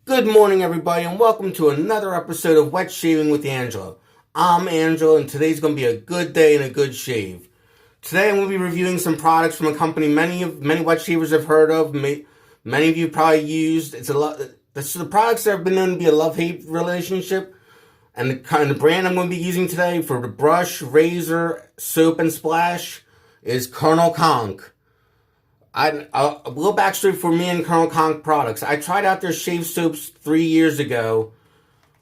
Good morning, everybody, and welcome to another episode of Wet Shaving with Angela. I'm Angela, and today's going to be a good day and a good shave. Today, I'm going to be reviewing some products from a company many wet shavers have heard of. Many of you probably used. The products that have been known to be a love-hate relationship, and the brand I'm going to be using today for the brush, razor, soap, and splash is Conk. A little backstory for me and Conk products. I tried out their shave soaps 3 years ago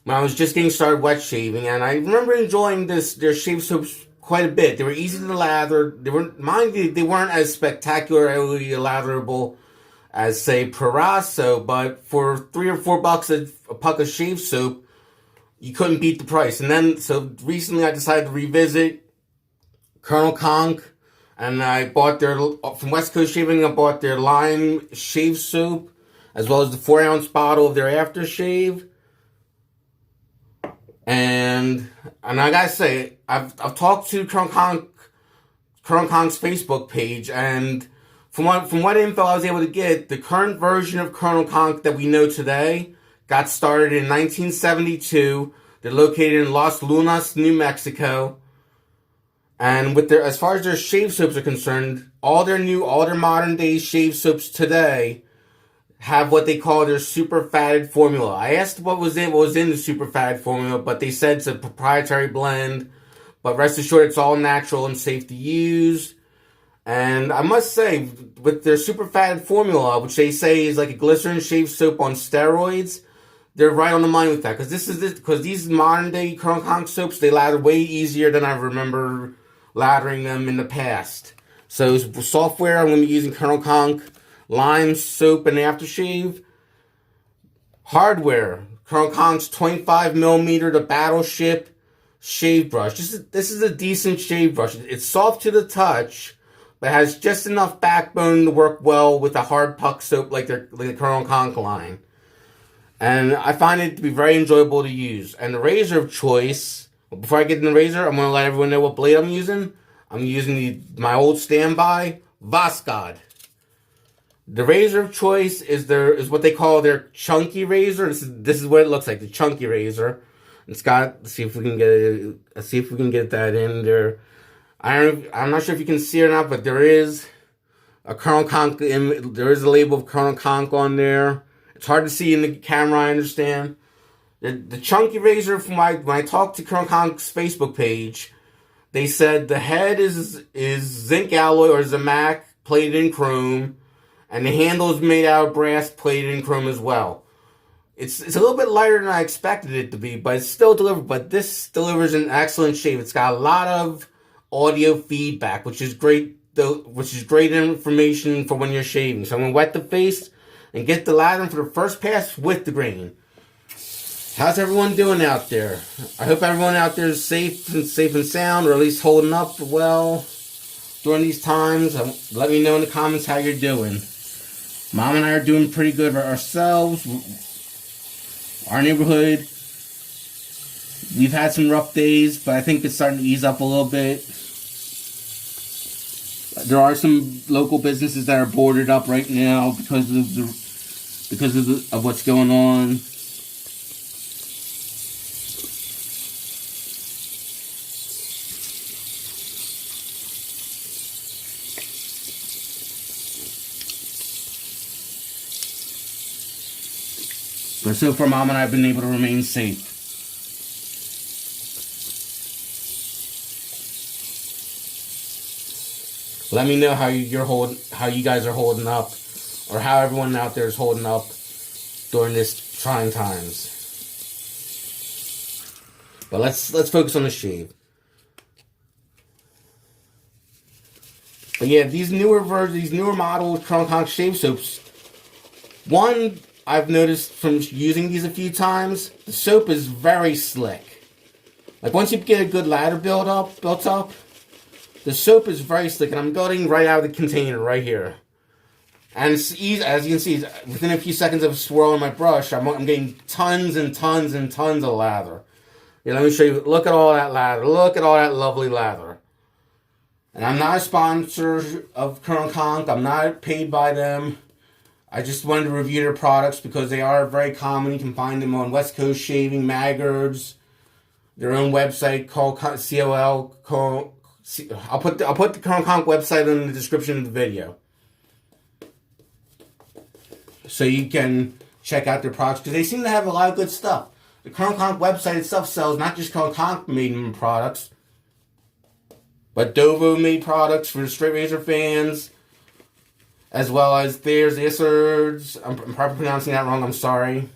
when I was just getting started wet shaving, and I remember enjoying their shave soaps quite a bit. They were easy to lather. They weren't as spectacularly latherable as, say, Proraso, but for $3 or $4 a puck of shave soap, you couldn't beat the price. And then, so recently I decided to revisit Conk. And I bought from West Coast Shaving, I bought their lime shave soap, as well as the 4-ounce bottle of their Aftershave. And I gotta say, I've talked to Conk's Facebook page, and from what info I was able to get, the current version of Conk that we know today got started in 1972. They're located in Los Lunas, New Mexico. And as far as their shave soaps are concerned, all their modern day shave soaps today have what they call their super fatted formula. I asked what was in the super fatted formula, but they said it's a proprietary blend. But rest assured, it's all natural and safe to use. And I must say, with their super fatted formula, which they say is like a glycerin shave soap on steroids, they're right on the money with that. Because these modern day Conk soaps, they lather way easier than I remember lathering them in the past. So software, I'm going to be using Conk, lime, soap, and aftershave. Hardware, Conk's 25mm the Battleship shave brush. This is a decent shave brush. It's soft to the touch, but has just enough backbone to work well with a hard puck soap like the Conk line. And I find it to be very enjoyable to use. And the razor of choice, before I get in the razor, I'm going to let everyone know what blade I'm using. I'm using my old standby, Voskhod. The razor of choice is what they call their chunky razor. This is what it looks like, the chunky razor. It's got, let's see if we can get that in there. I'm not sure if you can see it or not, but there is a Conk, there is a label of Conk on there. It's hard to see in the camera, I understand. The chunky razor, when I talked to Conk's Facebook page, they said the head is zinc alloy or Zamac plated in chrome, and the handle is made out of brass plated in chrome as well. It's a little bit lighter than I expected it to be, but it's still delivered. But this delivers an excellent shave. It's got a lot of audio feedback, which is great. Which is great information for when you're shaving. So I'm gonna wet the face and get the lathering for the first pass with the grain. How's everyone doing out there? I hope everyone out there is safe and sound, or at least holding up well during these times. Let me know in the comments how you're doing. Mom and I are doing pretty good ourselves. Our neighborhood, we've had some rough days, but I think it's starting to ease up a little bit. There are some local businesses that are boarded up right now because of what's going on. But so far, Mom and I have been able to remain safe. Let me know how you guys are holding up, or how everyone out there is holding up during this trying times. But let's focus on the shave. But yeah, these newer model Conk shave soaps. One, I've noticed from using these a few times, the soap is very slick. Like once you get a good lather built up, the soap is very slick, and I'm building right out of the container right here. And it's easy, as you can see, within a few seconds of swirling my brush, I'm getting tons and tons and tons of lather. Yeah, let me show you. Look at all that lather. Look at all that lovely lather. And I'm not a sponsor of Conk. I'm not paid by them. I just wanted to review their products because they are very common. You can find them on West Coast Shaving, Maggards, their own website called COL. I'll put the Conk website in the description of the video, so you can check out their products because they seem to have a lot of good stuff. The Conk website itself sells not just Conk made products, but Dovo made products for straight razor fans, as well as theirs, Izzards. I'm probably pronouncing that wrong, I'm sorry.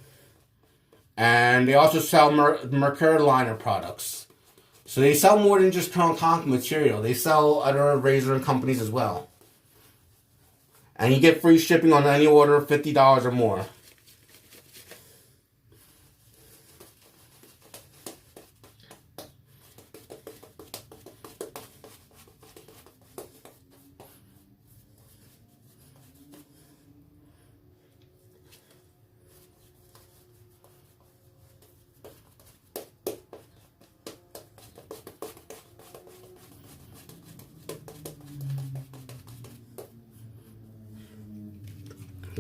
And they also sell Mercure liner products. So they sell more than just Conk material. They sell other razor companies as well. And you get free shipping on any order of $50 or more.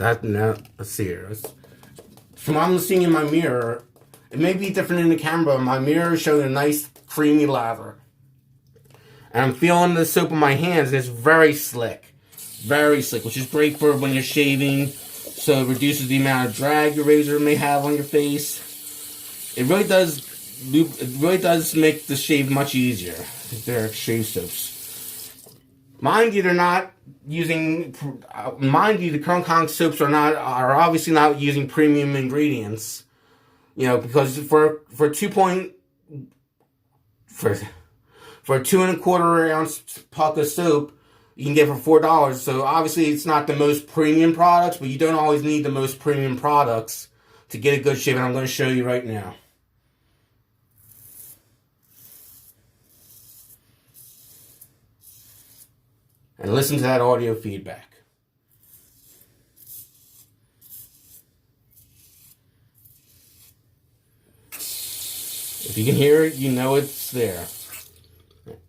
Let's see here. From what I'm seeing in my mirror, it may be different in the camera, but my mirror is showing a nice creamy lather. And I'm feeling the soap in my hands, and it's very slick. Very slick, which is great for when you're shaving, so it reduces the amount of drag your razor may have on your face. It really does make the shave much easier. They're shave soaps. Mind you, the Conk soaps are obviously not using premium ingredients. You know, because for a 2 1/4 ounce puck of soap, you can get for $4. So obviously it's not the most premium products, but you don't always need the most premium products to get a good shave, and I'm going to show you right now. And listen to that audio feedback. If you can hear it, you know it's there.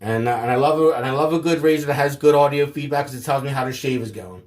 And I love a good razor that has good audio feedback because it tells me how the shave is going.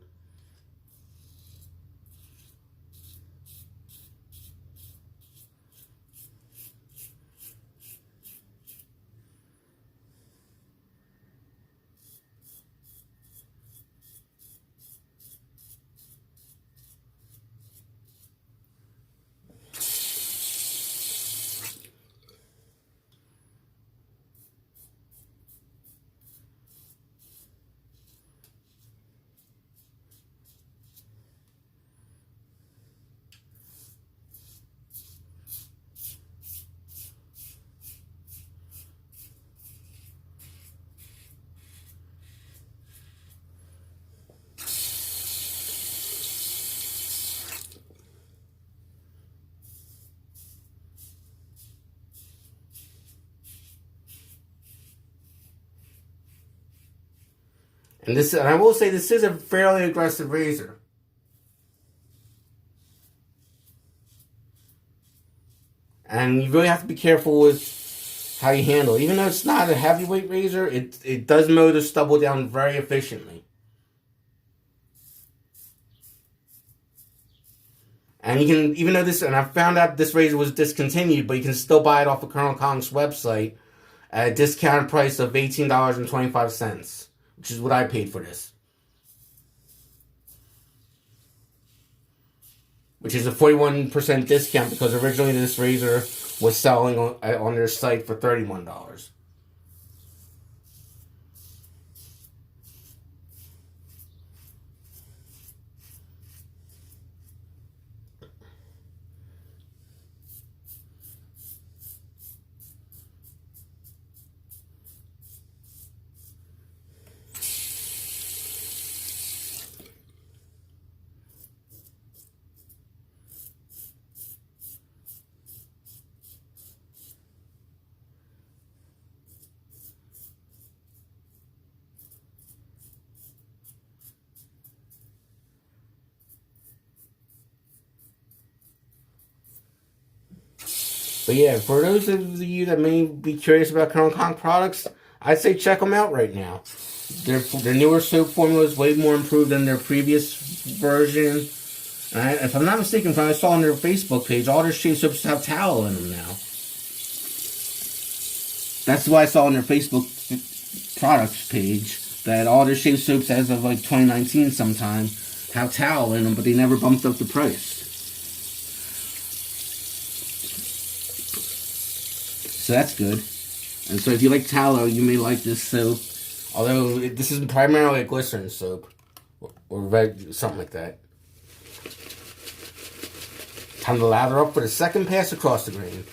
And I will say this is a fairly aggressive razor. And you really have to be careful with how you handle it. Even though it's not a heavyweight razor, it does mow the stubble down very efficiently. And you can, even though and I found out this razor was discontinued, but you can still buy it off of Colonel Conk's website at a discounted price of $18.25. Which is what I paid for this. Which is a 41% discount because originally this razor was selling on their site for $31. But yeah, for those of you that may be curious about Conk products, I'd say check them out right now. Their newer soap formula is way more improved than their previous version. And if I'm not mistaken, from what I saw on their Facebook page, all their shave soaps have tallow in them now. That's what I saw on their Facebook products page, that all their shave soaps as of like 2019 sometime have tallow in them, but they never bumped up the price. So that's good. And so if you like tallow, you may like this soap. Although this is primarily a glycerin soap. Or red, something like that. Time to lather up for the second pass across the grain.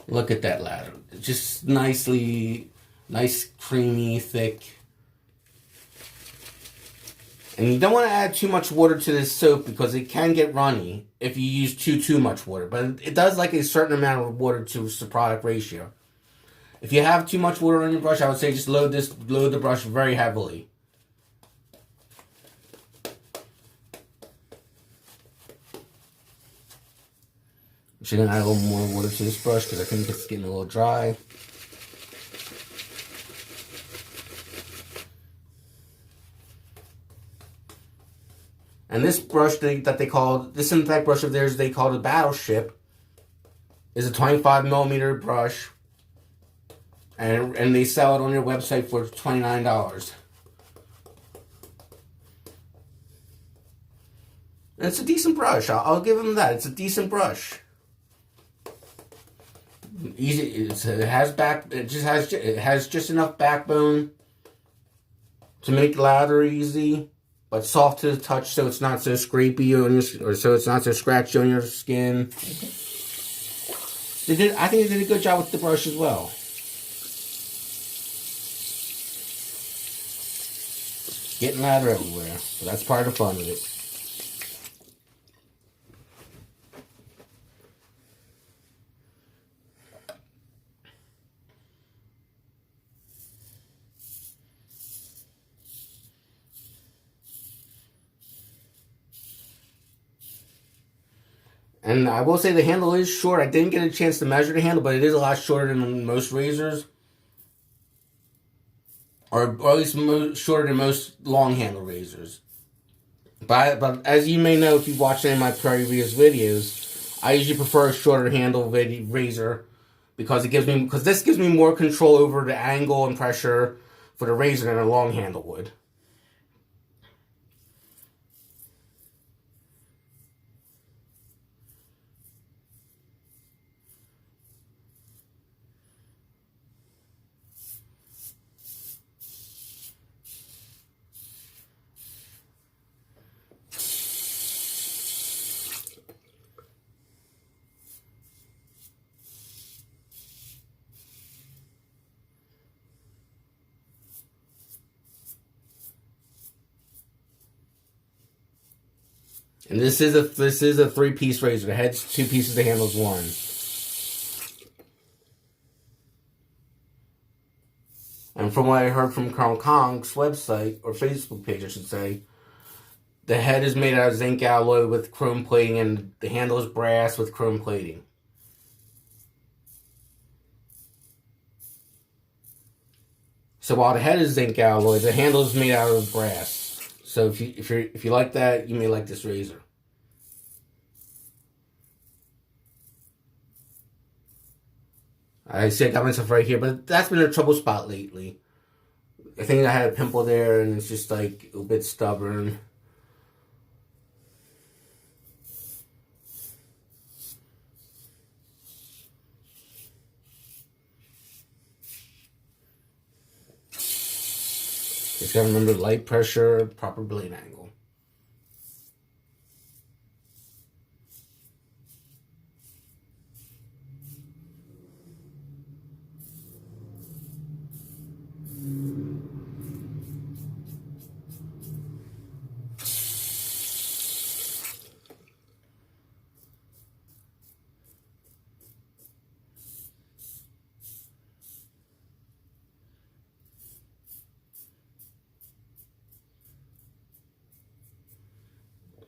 Look at that lather. Just nice, creamy, thick. And you don't want to add too much water to this soap because it can get runny if you use too much water. But it does like a certain amount of water to the product ratio. If you have too much water on your brush, I would say just load the brush very heavily. I'm just going to add a little more water to this brush because I think it's getting a little dry. And this brush that they call, this Impact brush of theirs, they call the Battleship, is a 25mm brush. And they sell it on their website for $29. And it's a decent brush. I'll give them that. It's a decent brush. Easy. It has just enough backbone to make the lather easy, but soft to the touch, so it's not so scrapey on your, or so it's not so scratchy on your skin. I think they did a good job with the brush as well. Getting lather everywhere, so that's part of the fun of it. And I will say the handle is short. I didn't get a chance to measure the handle, but it is a lot shorter than most razors. Or at least shorter than most long handle razors. But as you may know if you've watched any of my previous videos, I usually prefer a shorter handle razor because this gives me more control over the angle and pressure for the razor than a long handle would. And this is a 3-piece razor. The head's 2 pieces, the handle's 1. And from what I heard from Conk's website, or Facebook page I should say, the head is made out of zinc alloy with chrome plating, and the handle is brass with chrome plating. So while the head is zinc alloy, the handle is made out of brass. So if you like that, you may like this razor. I see I got myself right here, but that's been a trouble spot lately. I think I had a pimple there, and it's just like a bit stubborn. Just gotta remember light pressure, proper blade angle.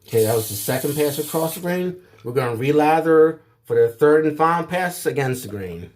Okay, that was the second pass across the grain. We're going to relather for the third and final pass against the grain.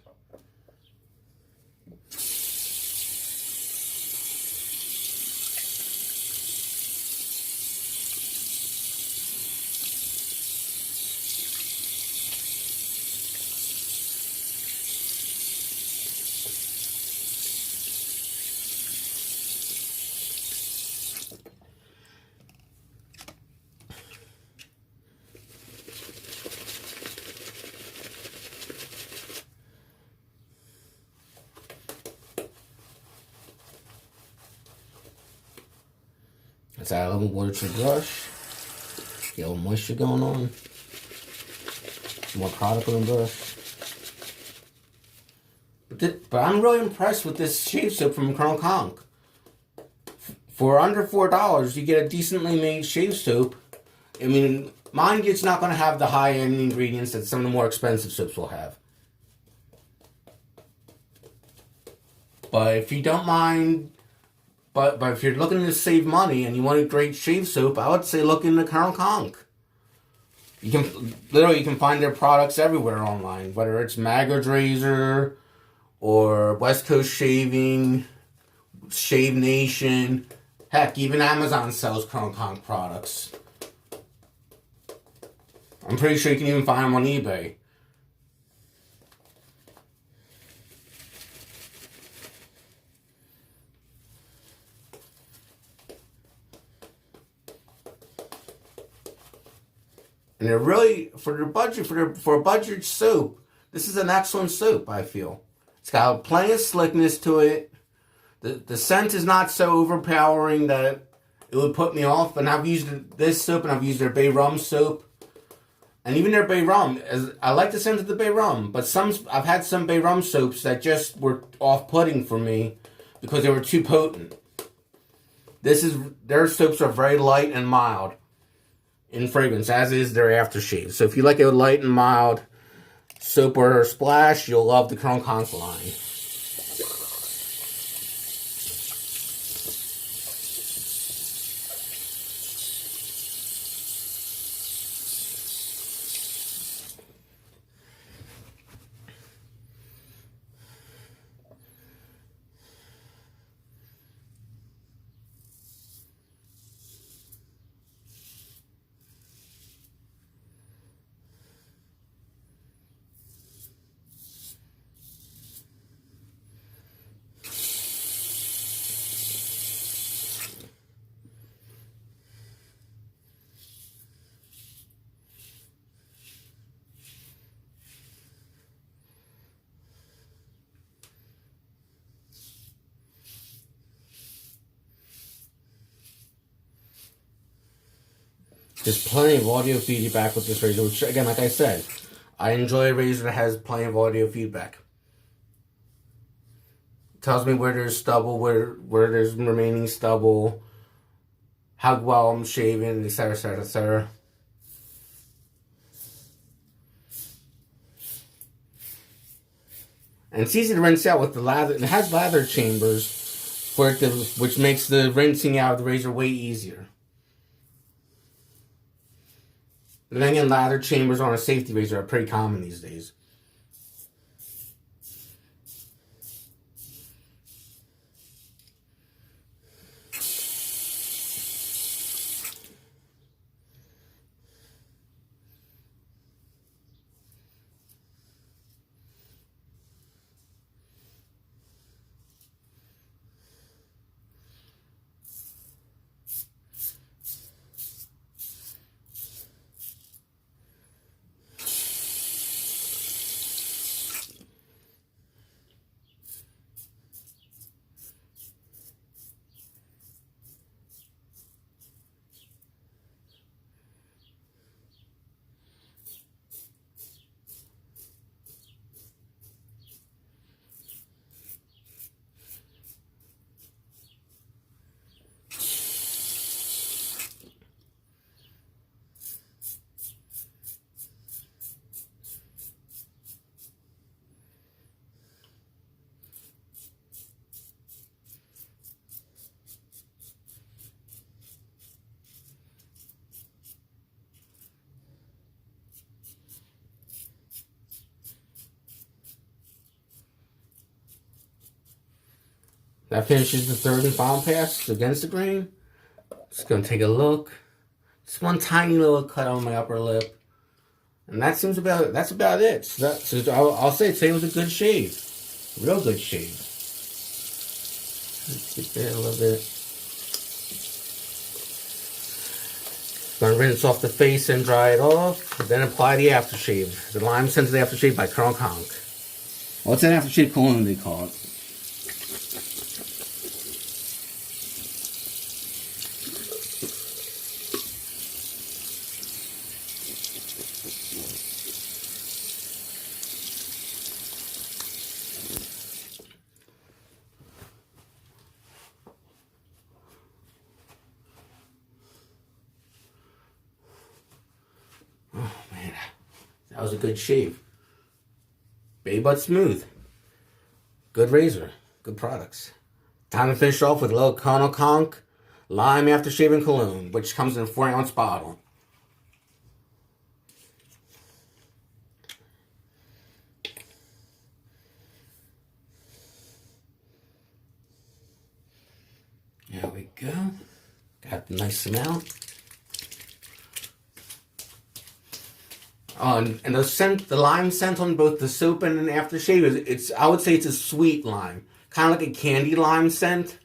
Let's add a little water to the brush. Get a little moisture going on. Some more product on the brush. But I'm really impressed with this shave soap from Conk. For under $4, you get a decently made shave soap. I mean, mind you, it's not going to have the high-end ingredients that some of the more expensive soaps will have. But if you don't mind, but if you're looking to save money and you want a great shave soap, I would say look into Conk. You can find their products everywhere online, whether it's Maggard Razor or West Coast Shaving, Shave Nation. Heck, even Amazon sells Conk products. I'm pretty sure you can even find them on eBay. And they're really, for a budget soap, this is an excellent soap, I feel. It's got plenty of slickness to it. The scent is not so overpowering that it would put me off. And I've used this soap and I've used their Bay Rum soap. And even their Bay Rum, I like the scent of the Bay Rum. But I've had some Bay Rum soaps that just were off-putting for me because they were too potent. Their soaps are very light and mild in fragrance, as is their aftershave. So if you like a light and mild soap or splash, you'll love the Conk line. There's plenty of audio feedback with this razor, which, again, like I said, I enjoy a razor that has plenty of audio feedback. It tells me where there's stubble, where there's remaining stubble, how well I'm shaving, etc., etc., etc. And it's easy to rinse out with the lather. It has lather chambers which makes the rinsing out of the razor way easier. But then again, lather chambers on a safety razor are pretty common these days. That finishes the third and final pass against the grain. Just gonna take a look. Just one tiny little cut on my upper lip, and that's about it. So I'll say today was a good shave, real good shave. Let's get there a little bit. Gonna rinse off the face and dry it off, then apply the aftershave. The lime scented aftershave by Conk. What's an aftershave cologne they call it? That was a good shave. Baby but smooth. Good razor. Good products. Time to finish off with a little Conk Lime Aftershave and Cologne, which comes in a 4-ounce bottle. There we go. Got a nice smell. And the lime scent on both the soap and an aftershave I would say it's a sweet lime, kind of like a candy lime scent.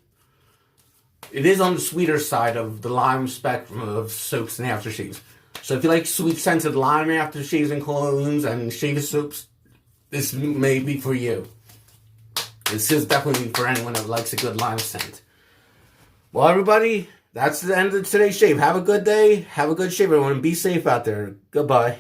It is on the sweeter side of the lime spectrum of soaps and aftershaves. So if you like sweet scented lime aftershaves and colognes and shave soaps, this may be for you. This is definitely for anyone that likes a good lime scent. Well, everybody, that's the end of today's shave. Have a good day. Have a good shave, everyone. Be safe out there. Goodbye.